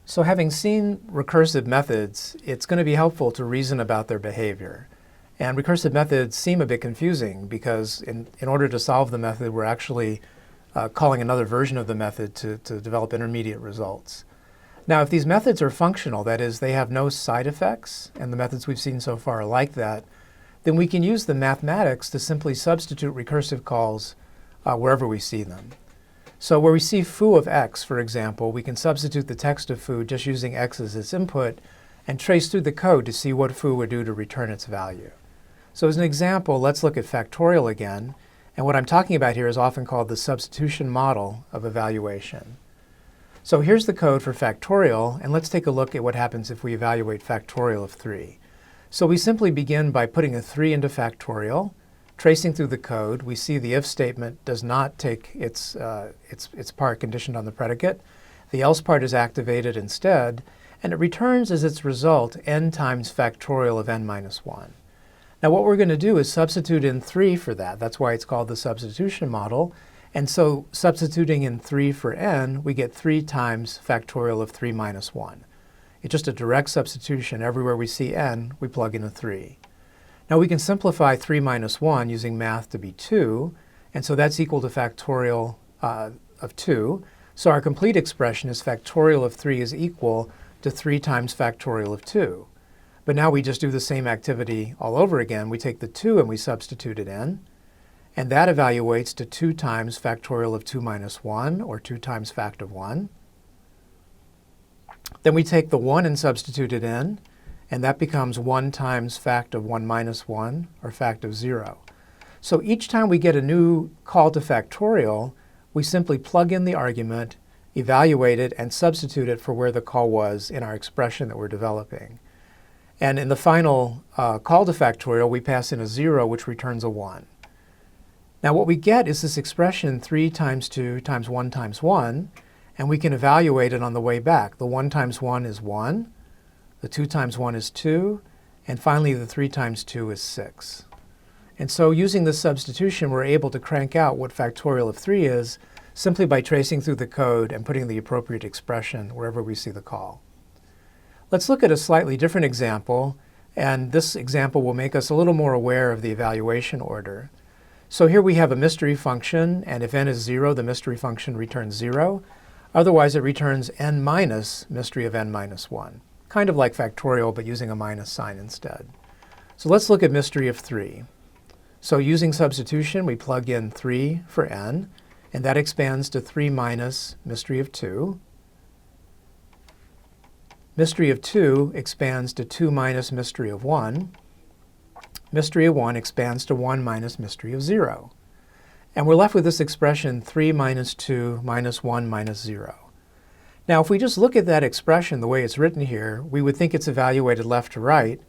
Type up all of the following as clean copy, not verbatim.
So having seen recursive methods, it's going to be helpful to reason about their behavior. And recursive methods seem a bit confusing because in order to solve the method, we're actually calling another version of the method to develop intermediate results. Now, if these methods are functional, that is, they have no side effects, and the methods we've seen so far are like that, then we can use the mathematics to simply substitute recursive calls wherever we see them. So where we see foo of x, for example, we can substitute the text of foo just using x as its input and trace through the code to see what foo would do to return its value. So as an example, let's look at factorial again. And what I'm talking about here is often called the substitution model of evaluation. So here's the code for factorial, and let's take a look at what happens if we evaluate factorial of 3. So we simply begin by putting a 3 into factorial. Tracing through the code, we see the if statement does not take its part conditioned on the predicate. The else part is activated instead, and it returns as its result n times factorial of n minus 1. Now what we're going to do is substitute in 3 for that. That's why it's called the substitution model. And so substituting in 3 for n, we get 3 times factorial of 3 minus 1. It's just a direct substitution. Everywhere we see n, we plug in a 3. Now we can simplify 3 minus 1 using math to be 2, and so that's equal to factorial of 2. So our complete expression is factorial of 3 is equal to 3 times factorial of 2. But now we just do the same activity all over again. We take the 2 and we substitute it in, and that evaluates to 2 times factorial of 2 minus 1, or 2 times fact of 1. Then we take the 1 and substitute it in, and that becomes 1 times fact of 1 minus 1, or fact of 0. So each time we get a new call to factorial, we simply plug in the argument, evaluate it, and substitute it for where the call was in our expression that we're developing. And in the final call to factorial, we pass in a 0, which returns a 1. Now what we get is this expression 3 times 2 times 1 times 1, and we can evaluate it on the way back. The 1 times 1 is 1. The 2 times 1 is 2, and finally the 3 times 2 is 6. And so using this substitution, we're able to crank out what factorial of 3 is simply by tracing through the code and putting the appropriate expression wherever we see the call. Let's look at a slightly different example, and this example will make us a little more aware of the evaluation order. So here we have a mystery function, and if n is 0, the mystery function returns 0. Otherwise, it returns n minus mystery of n minus 1. Kind of like factorial, but using a minus sign instead. So let's look at mystery of 3. So using substitution, we plug in 3 for n, and that expands to 3 minus mystery of 2. Mystery of 2 expands to 2 minus mystery of 1. Mystery of 1 expands to 1 minus mystery of 0. And we're left with this expression 3 minus 2 minus 1 minus 0. Now, if we just look at that expression the way it's written here, we would think it's evaluated left to right.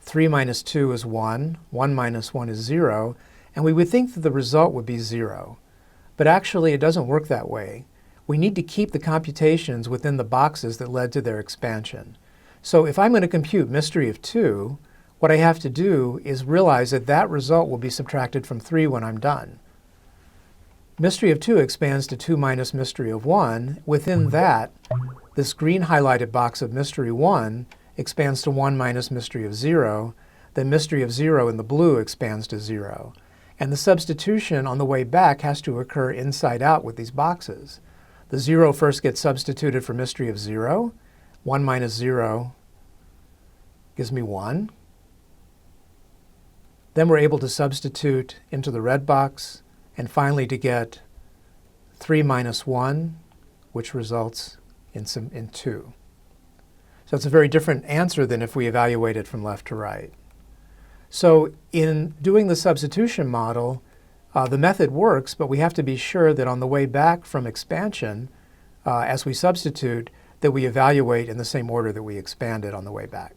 3 minus 2 is 1, 1 minus 1 is 0, and we would think that the result would be 0. But actually, it doesn't work that way. We need to keep the computations within the boxes that led to their expansion. So if I'm going to compute mystery of 2, what I have to do is realize that that result will be subtracted from 3 when I'm done. Mystery of 2 expands to 2 minus mystery of 1. Within that, this green highlighted box of mystery 1 expands to 1 minus mystery of 0. Then mystery of 0 in the blue expands to 0. And the substitution on the way back has to occur inside out with these boxes. The 0 first gets substituted for mystery of 0. 1 minus 0 gives me 1. Then we're able to substitute into the red box, and finally to get 3 minus 1, which results in 2. So it's a very different answer than if we evaluate it from left to right. So in doing the substitution model, the method works, but we have to be sure that on the way back from expansion, as we substitute, that we evaluate in the same order that we expanded on the way back.